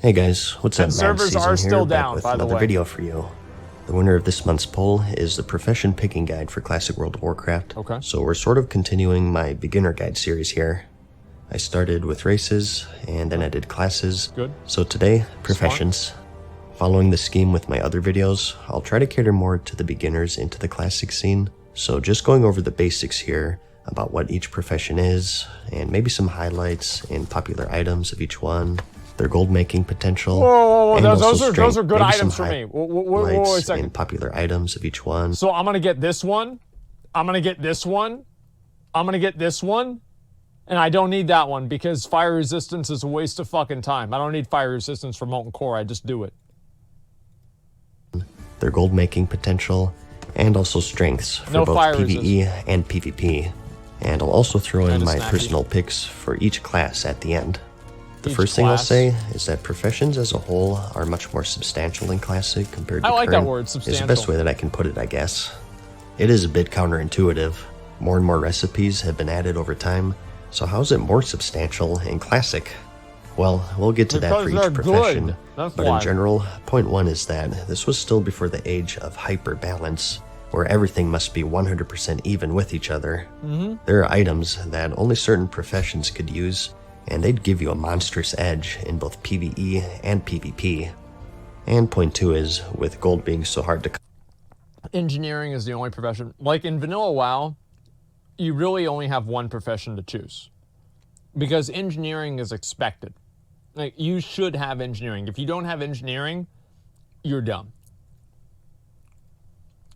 Hey guys, what's up? And servers MadSeason are still here, back down, with by the another way. video for you. The winner of this month's poll is the Profession Picking Guide for Classic World of Warcraft. Okay. So we're sort of continuing my beginner guide series here. I started with races, and then I did classes. Good. So today, professions. Following the scheme with my other videos, I'll try to cater more to the beginners into the classic scene. So just going over the basics here about what each profession is, and maybe some highlights and popular items of each one, their gold making potential. Whoa, and those also are good maybe items some for me. Wait a highlights second. and popular items of each one. So I'm gonna get this one. I'm gonna get this one. I'm gonna get this one. And I don't need that one because fire resistance is a waste of fucking time. I don't need fire resistance for Molten Core. I just do it. Their gold making potential, and also strengths for both PvE and PvP. And I'll also throw in my personal picks for each class at the end. The first thing I'll say is that professions as a whole are much more substantial in Classic compared to I like current. that word, substantial. Is the best way that I can put it, I guess. It is a bit counterintuitive. More and more recipes have been added over time, so how is it more substantial in Classic? Well, we'll get to that for each profession, but in general, point one is that this was still before the age of hyper-balance, where everything must be 100% even with each other. There are items that only certain professions could use, and they'd give you a monstrous edge in both PvE and PvP. And point two is, with gold being so hard to... Engineering is the only profession. Like in vanilla WoW, you really only have one profession to choose. Because engineering is expected. Like, you should have engineering. If you don't have engineering, you're dumb.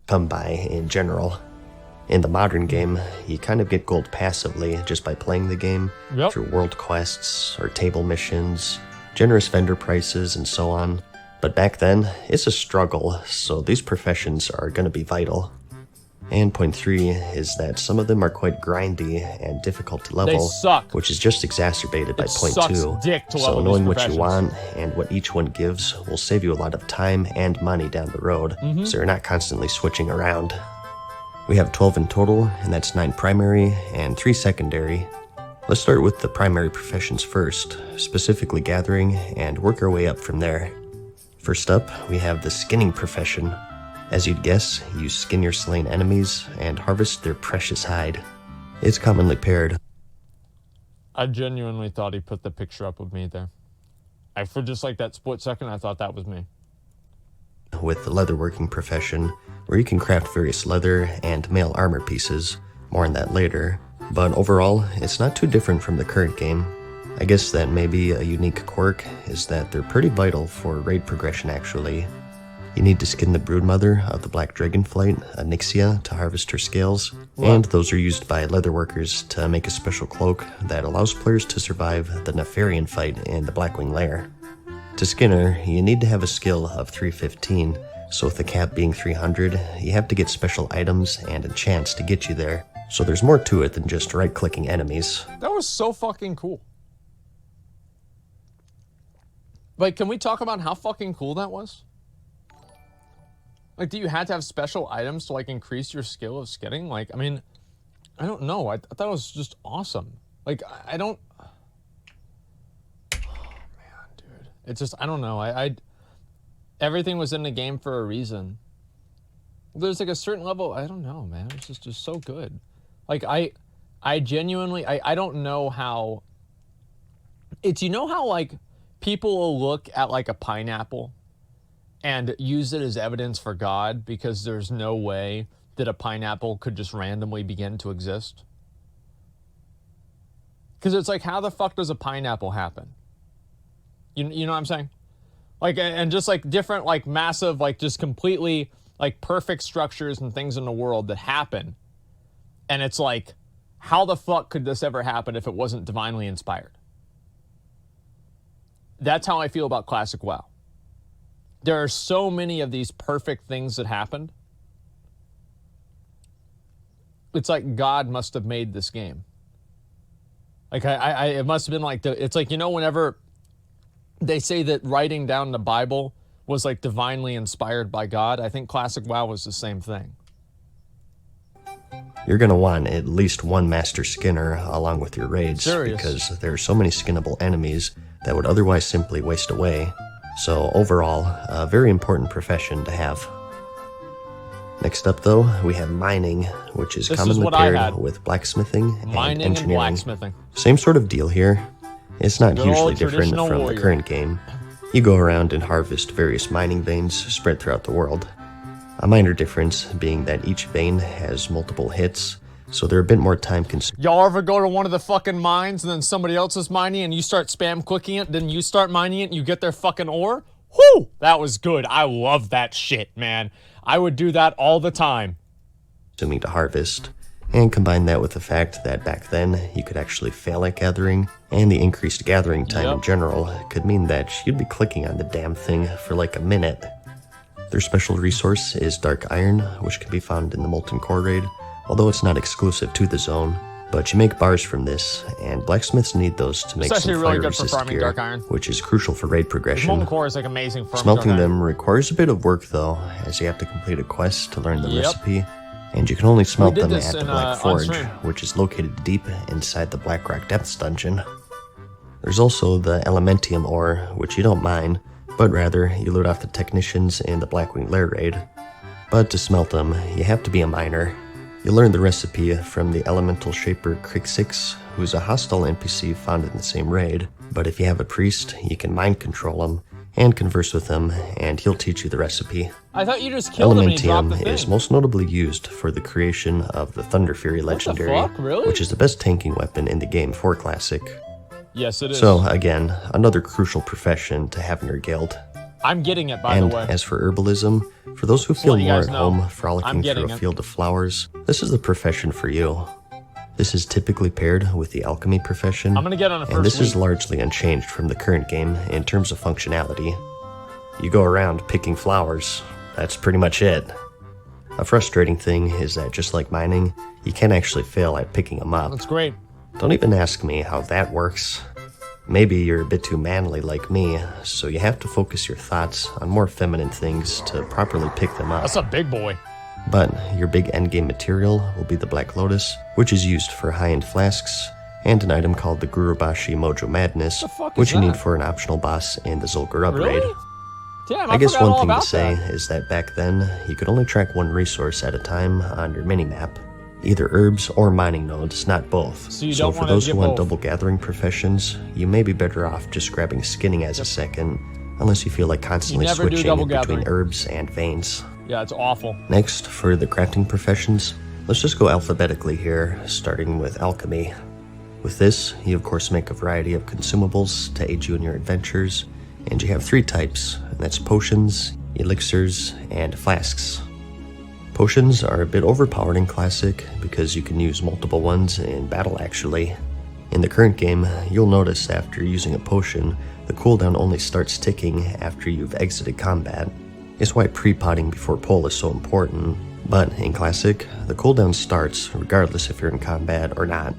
Come by in general. In the modern game, you kind of get gold passively just by playing the game through world quests or table missions, generous vendor prices, and so on. But back then, it's a struggle, so these professions are going to be vital. And point three is that some of them are quite grindy and difficult to level, which is just exacerbated by point two. So knowing what you want and what each one gives will save you a lot of time and money down the road, so you're not constantly switching around. We have 12 in total, and that's 9 primary and 3 secondary. Let's start with the primary professions first, specifically gathering, and work our way up from there. First up, we have the skinning profession. As you'd guess, you skin your slain enemies and harvest their precious hide. It's commonly paired. I genuinely thought he put the picture up of me there. For just like that split second, I thought that was me. With the leatherworking profession, where you can craft various leather and mail armor pieces. More on that later. But overall, it's not too different from the current game. I guess that maybe a unique quirk is that they're pretty vital for raid progression actually. You need to skin the broodmother of the black dragonflight, Onyxia, to harvest her scales, and those are used by leatherworkers to make a special cloak that allows players to survive the Nefarian fight in the Blackwing Lair. To skin her, you need to have a skill of 315, so with the cap being 300, you have to get special items and enchants to get you there, so there's more to it than just right-clicking enemies. That was so fucking cool. Like, can we talk about how fucking cool that was? Like, do you have to have special items to, like, increase your skill of skinning? Like, I mean, I don't know. I thought it was just awesome. Like, I don't... Oh, man, dude. It's just, I don't know. Everything was in the game for a reason. There's, like, a certain level... I don't know, man. It's just so good. Like, I genuinely... I don't know how... It's, you know how, like, people will look at, like, a pineapple and use it as evidence for God because there's no way that a pineapple could just randomly begin to exist? Because it's like, how the fuck does a pineapple happen? You know what I'm saying? Like, and just like different, like massive, like just completely like perfect structures and things in the world that happen. And it's like, how the fuck could this ever happen if it wasn't divinely inspired? That's how I feel about Classic WoW. There are so many of these perfect things that happened. It's like God must have made this game. Like, it must have been like, it's like, you know, whenever they say that writing down the Bible was like divinely inspired by God, I think Classic WoW was the same thing. You're going to want at least one Master Skinner along with your raids, Serious? because there are so many skinnable enemies that would otherwise simply waste away. So overall, a very important profession to have. Next up though, we have mining, which is commonly paired with blacksmithing and engineering. And blacksmithing. Same sort of deal here. It's not hugely different from the current game. You go around and harvest various mining veins spread throughout the world. A minor difference being that each vein has multiple hits, so they're a bit more time consuming. Y'all ever go to one of the fucking mines and then somebody else is mining and you start spam clicking it, then you start mining it and you get their fucking ore? Whew! That was good. I love that shit, man. I would do that all the time. To harvest, and combine that with the fact that back then you could actually fail at gathering, and the increased gathering time in general could mean that you'd be clicking on the damn thing for like a minute. Their special resource is Dark Iron, which can be found in the Molten Core raid, although it's not exclusive to the zone. But you make bars from this, and blacksmiths need those to make some fire-resist gear, which is crucial for raid progression. Molten Core is like amazing for smelting them requires a bit of work though, as you have to complete a quest to learn the recipe, and you can only smelt them at the Black Forge, which is located deep inside the Blackrock Depths dungeon. There's also the Elementium ore, which you don't mine, but rather you loot off the technicians in the Blackwing Lair raid. But to smelt them, you have to be a miner. You learn the recipe from the elemental shaper Crixix, who's a hostile NPC found in the same raid, but if you have a priest, you can mind control him and converse with him, and he'll teach you the recipe. I thought you just killed him and he dropped the thing. Elementium is most notably used for the creation of the Thunder Fury legendary, what the fuck? Really? which is the best tanking weapon in the game for Classic. Yes, it is. So again, another crucial profession to have in your guild. I'm getting it, by the way. And as for herbalism, for those who feel more at home frolicking through a field of flowers, this is the profession for you. This is typically paired with the alchemy profession, I'm gonna get on a and this is largely unchanged from the current game in terms of functionality. You go around picking flowers, that's pretty much it. A frustrating thing is that just like mining, you can actually fail at picking them up. That's great. Don't even ask me how that works. Maybe you're a bit too manly like me, so you have to focus your thoughts on more feminine things to properly pick them up. That's a big boy. But your big endgame material will be the Black Lotus, which is used for high-end flasks, and an item called the Gurubashi Mojo Madness, which you need for an optional boss in the Zul'Gurub upgrade. Damn, I guess one thing to say is that back then, you could only track one resource at a time on your minimap. Either herbs or mining nodes, not both. So for those who want double gathering professions, you may be better off just grabbing skinning as a second, unless you feel like constantly switching between herbs and veins. Yeah, it's awful. Next, for the crafting professions, let's just go alphabetically here, starting with alchemy. With this, you of course make a variety of consumables to aid you in your adventures, and you have 3 types, and that's potions, elixirs, and flasks. Potions are a bit overpowered in Classic because you can use multiple ones in battle actually. In the current game, you'll notice after using a potion, the cooldown only starts ticking after you've exited combat. It's why pre-potting before pull is so important, but in Classic, the cooldown starts regardless if you're in combat or not.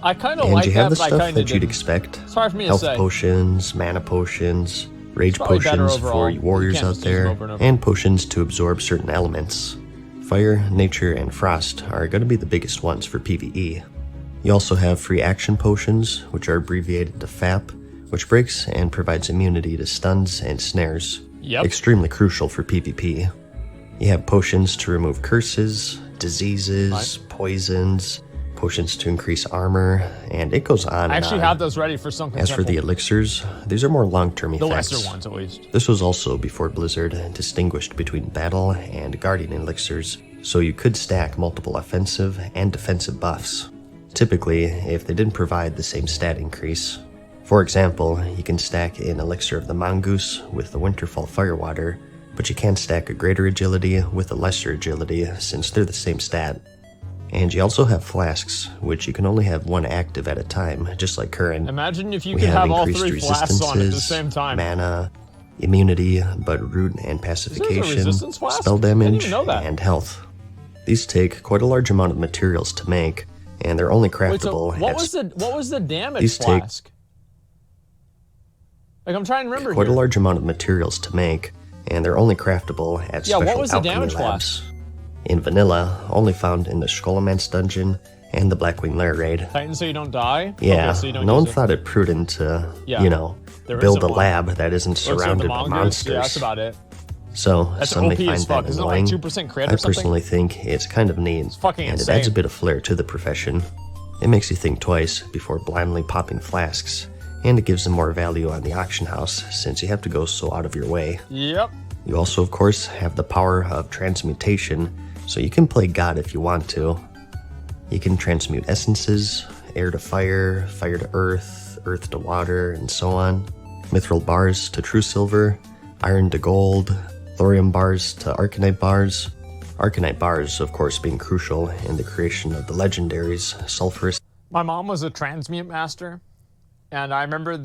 I kind of like that, but I kind of didn't. And you have the stuff that you'd expect. It's hard for me to health say. potions, mana potions, rage potions for you warriors out there, and potions to absorb certain elements. Fire, nature, and frost are going to be the biggest ones for PvE. You also have free action potions, which are abbreviated to FAP, which breaks and provides immunity to stuns and snares. Extremely crucial for PvP. You have potions to remove curses, diseases, poisons, potions to increase armor, and it goes on and on. I actually have those ready for something. As for the elixirs, these are more long-term effects. The lesser ones, at least. This was also before Blizzard distinguished between battle and guardian elixirs, so you could stack multiple offensive and defensive buffs. Typically, if they didn't provide the same stat increase. For example, you can stack an elixir of the mongoose with the Winterfall Firewater, but you can't stack a greater agility with a lesser agility since they're the same stat. And you also have flasks, which you can only have one active at a time, just like current. Imagine if you could have all 3 flasks on at the same time. Mana, immunity, but root and pacification, spell damage, and health. These take quite a large amount of materials to make, and they're only craftable. Wait, so what was the damage flask? Like, I'm trying to remember quite a large amount of materials to make, and they're only craftable at special what was the alchemy damage labs. flask? In vanilla, only found in the Skullman's dungeon and the Blackwing Lair raid. Titan so you don't die? Yeah, okay, so you don't no one use thought it prudent to, There build a isn't one. lab that isn't Looks like the surrounded by mongoose. monsters. Yeah, that's about it. So That's some may OP find as fuck. that Isn't it like annoying. 2% crit or I something? personally think it's kind of neat, fucking and insane. it adds a bit of flair to the profession. It makes you think twice before blindly popping flasks, and it gives them more value on the auction house since you have to go so out of your way. Yep. You also, of course, have the power of transmutation, so you can play God if you want to. You can transmute essences, air to fire, fire to earth, earth to water, and so on. Mithril bars to true silver, iron to gold, thorium bars to arcanite bars. Arcanite bars, of course, being crucial in the creation of the legendaries, sulfurous. My mom was a transmute master, and I remember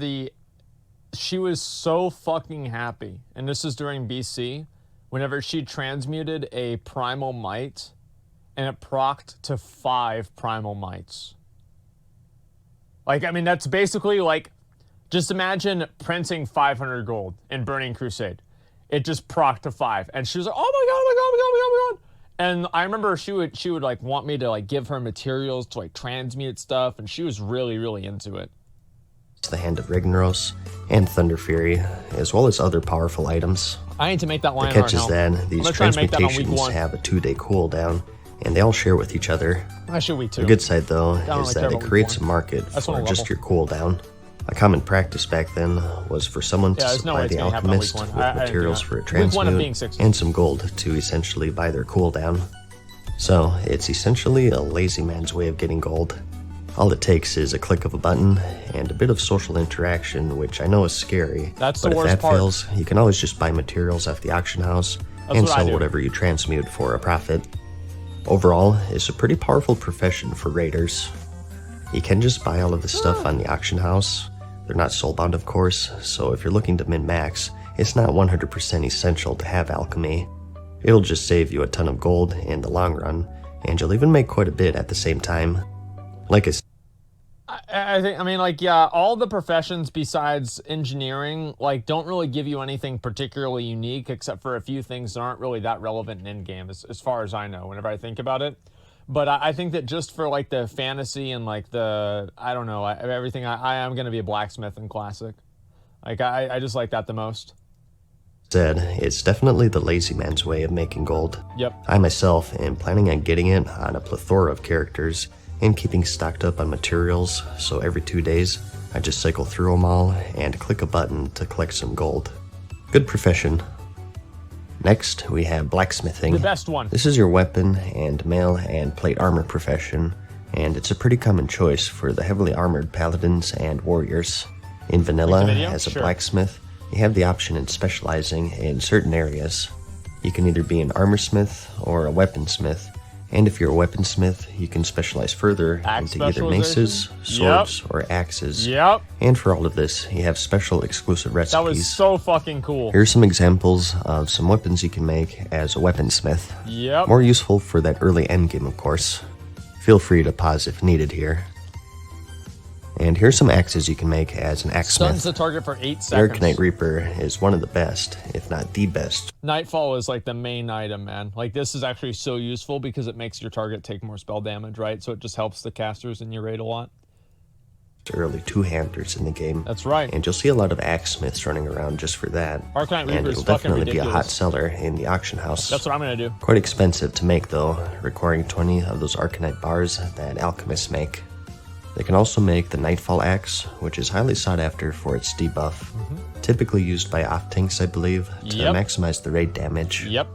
she was so fucking happy, and this is during BC, whenever she transmuted a primal might, and it procced to 5 primal mites. Like, I mean, that's basically like, just imagine printing 500 gold in Burning Crusade. It just procced to 5, and she was like, "Oh my god, oh my god, oh my god, oh my god, oh my god!" And I remember she would like want me to like give her materials to like transmute stuff, and she was really, really into it. The Hand of Ragnaros and Thunder Fury, as well as other powerful items. I need to make that The line. catch is that these try and make that on week transmutations 1. have a 2-day cooldown, and they all share with each other. Actually, week 2. The good side, though, don't is really care that it about week creates a 1. market That's for one just level. your cooldown. A common practice back then was for someone to there's no way supply it's the gonna happen on alchemist week with 1. I didn't do materials that. for a Week 1 of being transmute 60. and some gold to essentially buy their cooldown. So, it's essentially a lazy man's way of getting gold. All it takes is a click of a button and a bit of social interaction, which I know is scary. That's but the if worst that part. fails, you can always just buy materials off the auction house That's and what I sell do. whatever you transmute for a profit. Overall, it's a pretty powerful profession for raiders. You can just buy all of the stuff on the auction house. They're not soulbound, of course, so if you're looking to min-max, it's not 100% essential to have alchemy. It'll just save you a ton of gold in the long run, and you'll even make quite a bit at the same time. Like I said, I think, I mean, like, yeah, all the professions besides engineering, like, don't really give you anything particularly unique, except for a few things that aren't really that relevant in endgame, as far as I know, whenever I think about it. But I think that just for, like, the fantasy and, like, I don't know, everything, I am going to be a blacksmith in Classic. Like, I just like that the most. it's definitely the lazy man's way of making gold. Yep. I myself am planning on getting it on a plethora of characters and keeping stocked up on materials, so every 2 days I just cycle through them all and click a button to collect some gold. Good profession. Next, we have blacksmithing. The best one. This is your weapon and mail and plate armor profession, and it's a pretty common choice for the heavily armored paladins and warriors. In vanilla, as a Sure. blacksmith, you have the option in specializing in certain areas. You can either be an armorsmith or a weaponsmith, and if you're a weaponsmith, you can specialize further Axe into either maces, specialization? swords, or axes. Yep. And for all of this, you have special exclusive recipes. That was so fucking cool. Here's some examples of some weapons you can make as a weaponsmith. Yep. More useful for that early endgame, of course. Feel free to pause if needed here. And here's some axes you can make as an Stuns axesmith. the target for 8 The seconds. Arcanite Reaper is one of the best, if not the best. Nightfall is like the main item, man. Like, this is actually so useful because it makes your target take more spell damage, right? So it just helps the casters in your raid a lot. Early two-handers in the game. That's right. And you'll see a lot of axesmiths running around just for that. Arcanite Reaper and is it'll fucking definitely be a hot ridiculous. seller in the auction house. That's what I'm gonna do. Quite expensive to make though, requiring 20 of those Arcanite bars that alchemists make. They can also make the Nightfall Axe, which is highly sought after for its debuff. Typically used by off-tanks, I believe, to Yep. maximize the raid damage. Yep.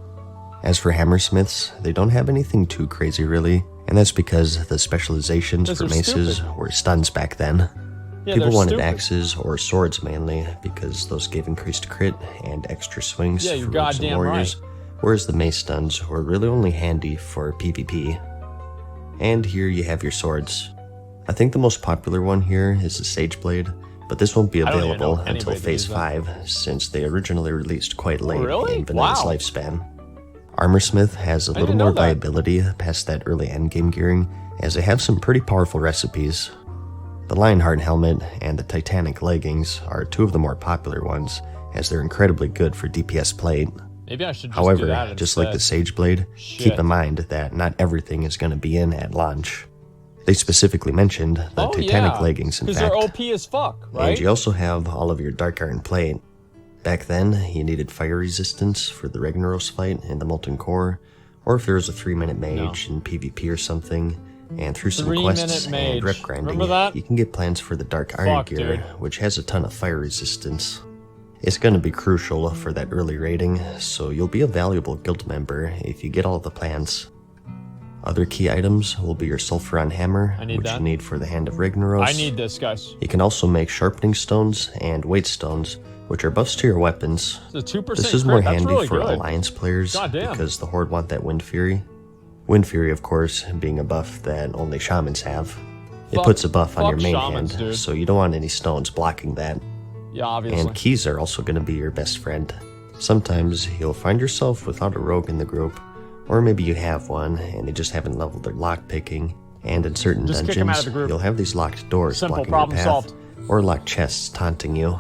As for hammersmiths, they don't have anything too crazy really, and that's because the specializations Those for are maces stupid. were stuns back then. Yeah, People they're wanted stupid. axes or swords mainly, because those gave increased crit and extra swings Yeah, you're for rogues and goddamn warriors, whereas the mace stuns were really only handy for PvP. And here you have your swords. I think the most popular one here is the Sage Blade, but this won't be I don't even know available until anybody that Phase uses that. 5, since they originally released quite late really? in Vanilla's Wow. lifespan. Armorsmith has a little didn't more know that. viability past that early endgame gearing, as they have some pretty powerful recipes. The Lionheart helmet and the Titanic leggings are two of the more popular ones, as they're incredibly good for DPS plate. Maybe I should just However, do that just like the instead. Sage Blade, keep in mind that not everything is going to be in at launch. They specifically mentioned the Titanic leggings, in fact. Because they're OP as fuck, right? And you also have all of your Dark Iron plate. Back then, you needed fire resistance for the Ragnaros fight in the Molten Core, or if there was a 3-minute mage in PvP or something, and through some quests and rep grinding, you can get plans for the Dark Iron gear, which has a ton of fire resistance. It's going to be crucial for that early raiding, so you'll be a valuable guild member if you get all the plans. Other key items will be your Sulfuron Hammer, which you need for the Hand of Ragnaros. I need this, guys. You can also make Sharpening Stones and Weight Stones, which are buffs to your weapons. It's a 2% this is more handy really for good. Alliance players because the Horde want that Wind Fury. Wind Fury, of course, being a buff that only Shamans have. It puts a buff on your main hand, so you don't want any stones blocking that. Yeah, obviously. And keys are also going to be your best friend. Sometimes you'll find yourself without a rogue in the group, or maybe you have one and they just haven't leveled their lockpicking, and in certain dungeons, you'll have these locked doors blocking your path, or locked chests taunting you.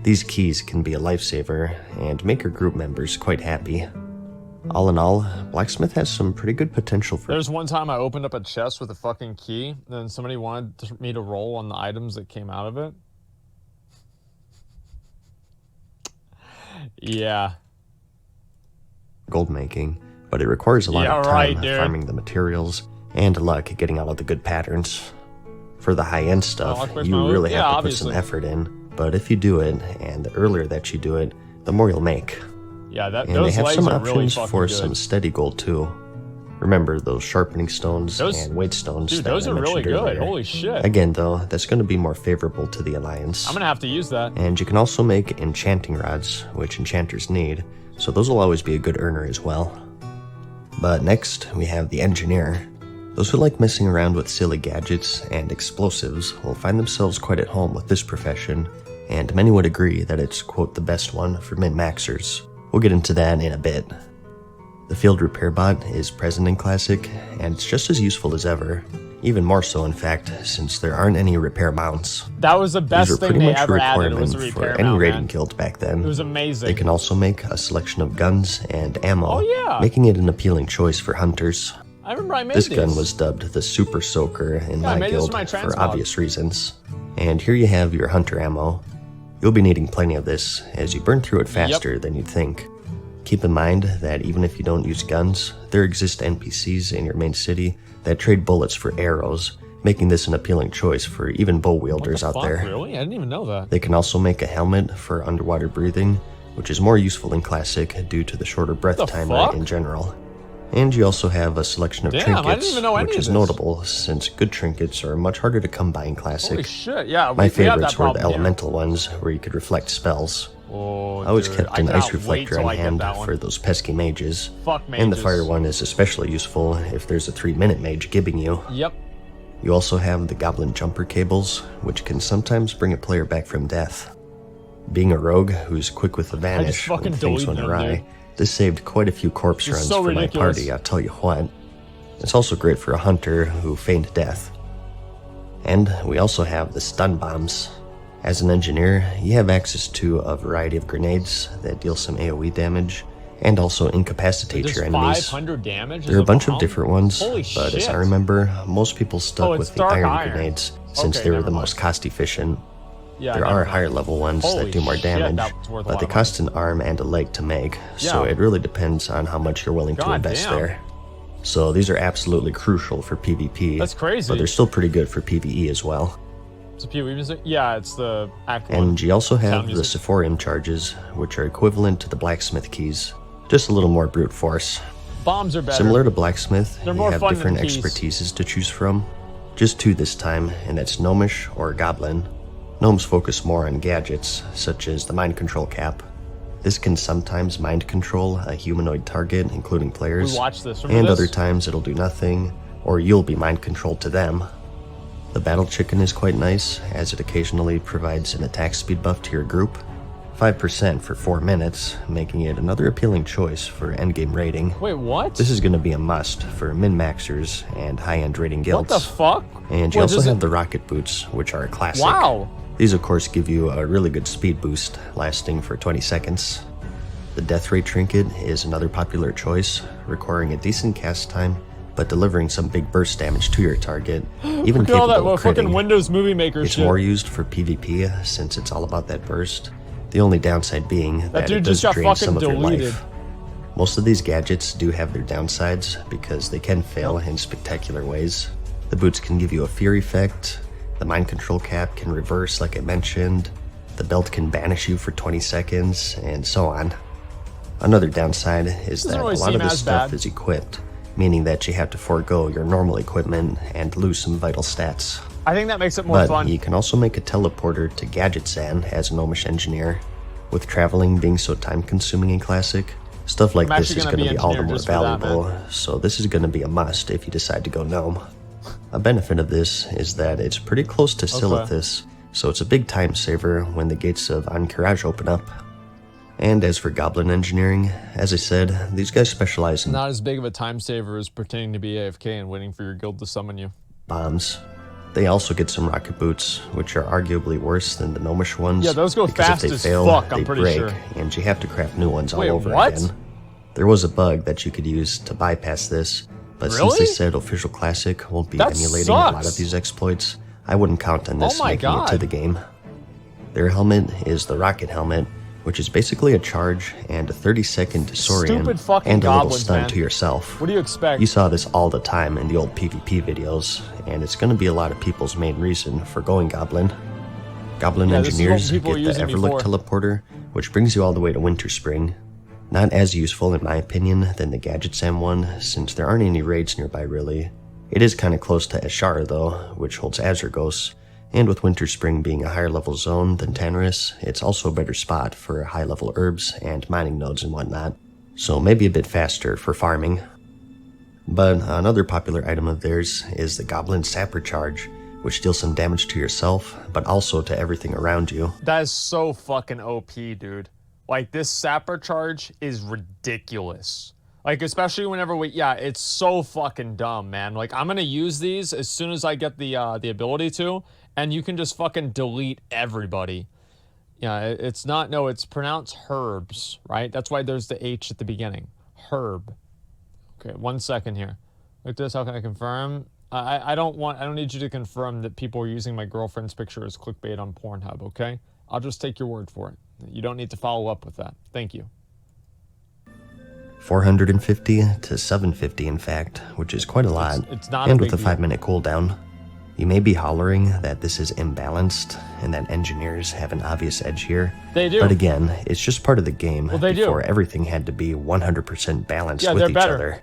These keys can be a lifesaver and make your group members quite happy. All in all, Blacksmith has some pretty good potential for... There's one time I opened up a chest with a fucking key, and then somebody wanted me to roll on the items that came out of it. Yeah. Gold making, but it requires a lot of time farming the materials and luck getting all of the good patterns. For the high-end stuff, you really have to put some effort in, but if you do it, and the earlier that you do it, the more you'll make. Yeah, and they have some options for some steady gold too. Remember those Sharpening Stones and Weight Stones that those I are really mentioned good. earlier. Holy shit. Again though, that's going to be more favorable to the Alliance. I'm going to have to use that. And you can also make Enchanting Rods, which enchanters need, so those will always be a good earner as well. But next, we have the Engineer. Those who like messing around with silly gadgets and explosives will find themselves quite at home with this profession, and many would agree that it's, quote, the best one for min-maxers. We'll get into that in a bit. The Field Repair Bot is present in Classic, and it's just as useful as ever. Even more so, in fact, since there aren't any repair mounts. That was the best thing they ever added, was a repair mount, for any raiding guild back then. It was amazing. They can also make a selection of guns and ammo, making it an appealing choice for hunters. I remember I made this gun was dubbed the Super Soaker in my guild for obvious reasons. And here you have your hunter ammo. You'll be needing plenty of this, as you burn through it faster than you'd think. Keep in mind that even if you don't use guns, there exist NPCs in your main city that trade bullets for arrows, making this an appealing choice for even bow wielders out there. Really? I didn't even know that. They can also make a helmet for underwater breathing, which is more useful in Classic due to the shorter breath timer in general. And you also have a selection of trinkets, which is notable since good trinkets are much harder to come by in Classic. Holy shit, yeah. My favorites were the elemental ones where you could reflect spells. Oh, I always kept an ice reflector on hand for those pesky mages. And the fire one is especially useful if there's a 3-minute mage gibbing you. Yep. You also have the goblin jumper cables, which can sometimes bring a player back from death. Being a rogue who's quick with the vanish when things went awry, this saved quite a few corpse runs for my party, I'll tell you what. It's also great for a hunter who feigned death. And we also have the stun bombs. As an engineer, you have access to a variety of grenades that deal some AoE damage, and also incapacitate your enemies. 500 damage? There are a bunch of different ones, but as I remember, most people stuck with the iron grenades, since they were the most cost-efficient. There are higher level ones that do more damage, but they cost an arm and a leg to make, so it really depends on how much you're willing to invest there. So these are absolutely crucial for PvP, that's crazy, but they're still pretty good for PvE as well. It's a PvE music? Yeah, it's the Act 1. And you also have the Sephorium charges, which are equivalent to the Blacksmith keys, just a little more brute force. Bombs are better. Similar to Blacksmith, you have different expertises to choose from. Just 2 this time, and that's Gnomish or Goblin. Gnomes focus more on gadgets, such as the Mind Control Cap. This can sometimes mind control a humanoid target, including players, and other times it'll do nothing, or you'll be mind controlled to them. The Battle Chicken is quite nice, as it occasionally provides an attack speed buff to your group, 5% for 4 minutes, making it another appealing choice for endgame raiding. Wait, what? This is going to be a must for min-maxers and high-end raiding guilds. What the fuck? And you also have the Rocket Boots, which are a classic. Wow! These, of course, give you a really good speed boost, lasting for 20 seconds. The death ray trinket is another popular choice, requiring a decent cast time, but delivering some big burst damage to your target, even capable of fucking critting. Windows Movie Maker It's shit. more used for PvP since it's all about that burst. The only downside being that dude it does just got drain some fucking of your deleted. life. Most of these gadgets do have their downsides because they can fail in spectacular ways. The boots can give you a fear effect, the mind control cap can reverse like I mentioned, the belt can banish you for 20 seconds, and so on. Another downside is that really a lot of this seem as stuff bad. is equipped, meaning that you have to forego your normal equipment and lose some vital stats. I think that makes it more But fun. you can also make a teleporter to Gadget-san as a gnomish engineer. With traveling being so time-consuming in Classic, stuff like I'm this actually is gonna going to be be all the engineer more just for that, valuable, so this is going to be a must if you decide to go gnome. A benefit of this is that it's pretty close to Silithus, so it's a big time saver when the gates of Ahn'Qiraj open up. And as for goblin engineering, as I said, these guys specialize in Not as big of a time saver as pretending to be AFK and waiting for your guild to summon you. bombs. They also get some rocket boots, which are arguably worse than the gnomish ones. Yeah, those go because fast if they as fail, fuck, I'm they pretty break, sure. and you have to craft new ones Wait, all over what? again. There was a bug that you could use to bypass this, but since Really? they said Official Classic won't be That emulating a lot sucks. of these exploits, I wouldn't count on this Oh my making it to God. the game. Their helmet is the rocket helmet, which is basically a charge and a 30-second disorient Stupid fucking and a little goblins, stun man. to yourself. What do you expect? You saw this all the time in the old PvP videos, and it's going to be a lot of people's main reason for going Goblin. Goblin Yeah, this is what engineers people get were the using Everlook before. teleporter, which brings you all the way to Winter Spring. Not as useful in my opinion than the Gadget-Sam one, since there aren't any raids nearby really. It is kind of close to Ashara though, which holds Azurgos, and with Winter Spring being a higher level zone than Tanarus, it's also a better spot for high level herbs and mining nodes and whatnot, so maybe a bit faster for farming. But another popular item of theirs is the Goblin Sapper Charge, which deals some damage to yourself, but also to everything around you. That is so fucking OP, dude. Like, this sapper charge is ridiculous. Like, especially whenever it's so fucking dumb, man. Like, I'm gonna use these as soon as I get the ability to, and you can just fucking delete everybody. Yeah, it's pronounced herbs, right? That's why there's the H at the beginning. Herb. Okay, 1 second here. Like this, how can I confirm? I don't need you to confirm that people are using my girlfriend's picture as clickbait on Pornhub, okay? I'll just take your word for it. You don't need to follow up with that. Thank you. 450 to 750 in fact, which is quite a lot, It's not and a with a big deal. 5-minute cooldown. You may be hollering that this is imbalanced and that engineers have an obvious edge here. They do. But again, it's just part of the game Well, they do. before everything had to be 100% balanced Yeah, with they're each better. other.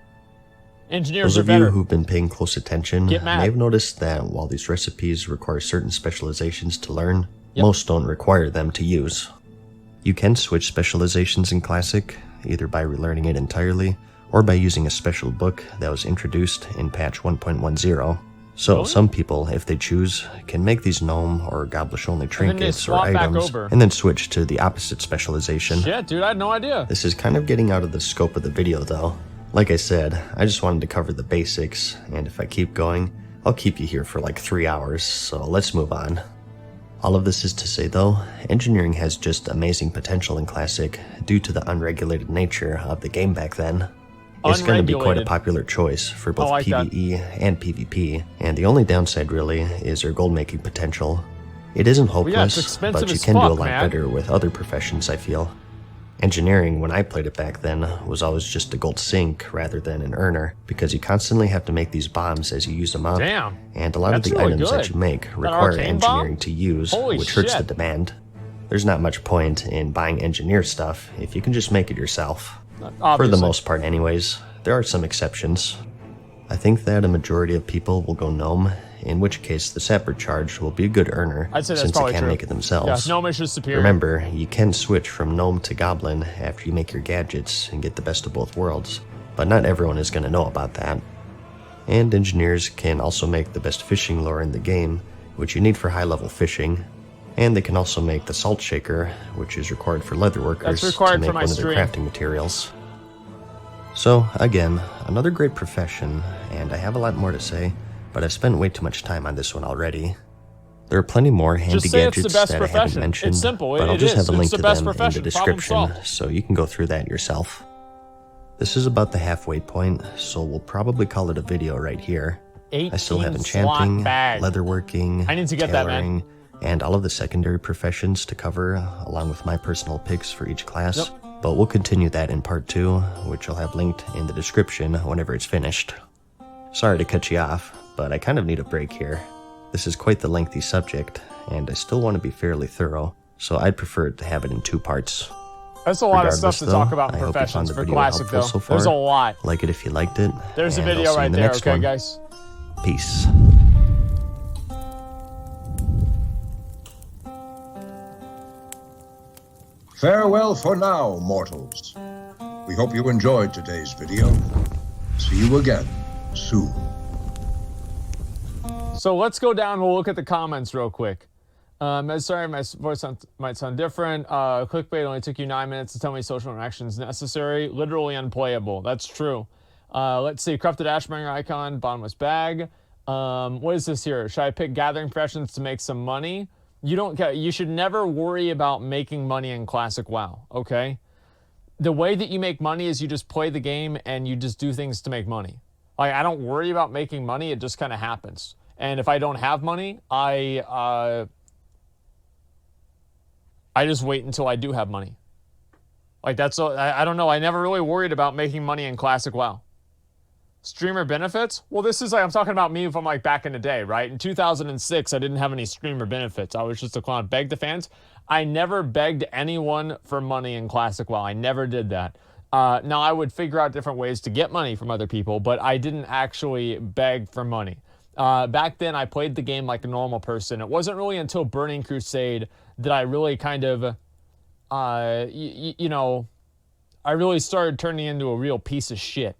Engineers Those are of you better. who've been paying close attention Get mad. may have noticed that while these recipes require certain specializations to learn, most don't require them to use. You can switch specializations in Classic, either by relearning it entirely, or by using a special book that was introduced in patch 1.10. So Really? some people, if they choose, can make these gnome or goblish only then they trinkets or swap back items, over. and then switch to the opposite specialization. Shit, dude, I had no idea. This is kind of getting out of the scope of the video though. Like I said, I just wanted to cover the basics, and if I keep going, I'll keep you here for like 3 hours, so let's move on. All of this is to say though, engineering has just amazing potential in Classic due to the unregulated nature of the game back then. It's going to be quite a Unregulated. popular choice for both I like that. PvE and PvP, and the only downside really is their gold making potential. It isn't hopeless, expensive but you as can do a fuck, lot man. better with other professions, I feel. Engineering, when I played it back then, was always just a gold sink rather than an earner, because you constantly have to make these bombs as you use them up, Damn. and a lot That's of the really items good. that you make That require arcane bomb? engineering to use, Holy which hurts the shit. demand. There's not much point in buying engineer stuff if you can just make it yourself. For the Obviously. most part anyways. There are some exceptions. I think that a majority of people will go gnome, in which case the sapper charge will be a good earner I'd say that's since they probably can true. make it themselves. Yeah, Gnomish is superior. Remember, you can switch from gnome to goblin after you make your gadgets and get the best of both worlds, but not everyone is going to know about that. And engineers can also make the best fishing lure in the game, which you need for high level fishing. And they can also make the salt shaker, which is required for leatherworkers That's required to make for my one of their stream. crafting materials. So, again, another great profession, and I have a lot more to say, but I've spent way too much time on this one already. There are plenty more handy Just say it's gadgets the best that I haven't profession. mentioned, It's simple. but I'll It just is. have a link It's the to best them in the profession. Problem description, solved. so you can go through that yourself. This is about the halfway point, so we'll probably call it a video right here. I still have 18 enchanting, slot bag. leatherworking, I need to get that, man. tailoring, and all of the secondary professions to cover, along with my personal picks for each class. Yep. But we'll continue that in part 2, which I'll have linked in the description whenever it's finished. Sorry to cut you off, but I kind of need a break here. This is quite the lengthy subject, and I still want to be fairly thorough, so I'd prefer to have it in 2 parts. That's a lot of stuff Regardless, to though, talk about in I hope you professions found the for video Classic, helpful though. so far. There's a lot. Like it if you liked it. There's a and I'll video see you right in the there, next okay, one. guys? Peace. Farewell for now, mortals. We hope you enjoyed today's video. See you again soon. So let's go down and we'll look at the comments real quick. Sorry, my voice might sound different. Clickbait only took you 9 minutes to tell me social interactions necessary. Literally unplayable. That's true. Let's see. Corrupted Ashbringer icon, bottomless bag. What is this here? Should I pick gathering professions to make some money? You should never worry about making money in Classic WoW, okay? The way that you make money is you just play the game and you just do things to make money. Like, I don't worry about making money. It just kind of happens. And if I don't have money, I just wait until I do have money. Like, I don't know. I never really worried about making money in Classic WoW. Streamer benefits? Well, this is like, I'm talking about me from like back in the day, right? In 2006, I didn't have any streamer benefits. I was just a clown. Begged the fans. I never begged anyone for money in Classic WoW. I never did that. Now, I would figure out different ways to get money from other people, but I didn't actually beg for money. Back then, I played the game like a normal person. It wasn't really until Burning Crusade that I really kind of, I really started turning into a real piece of shit.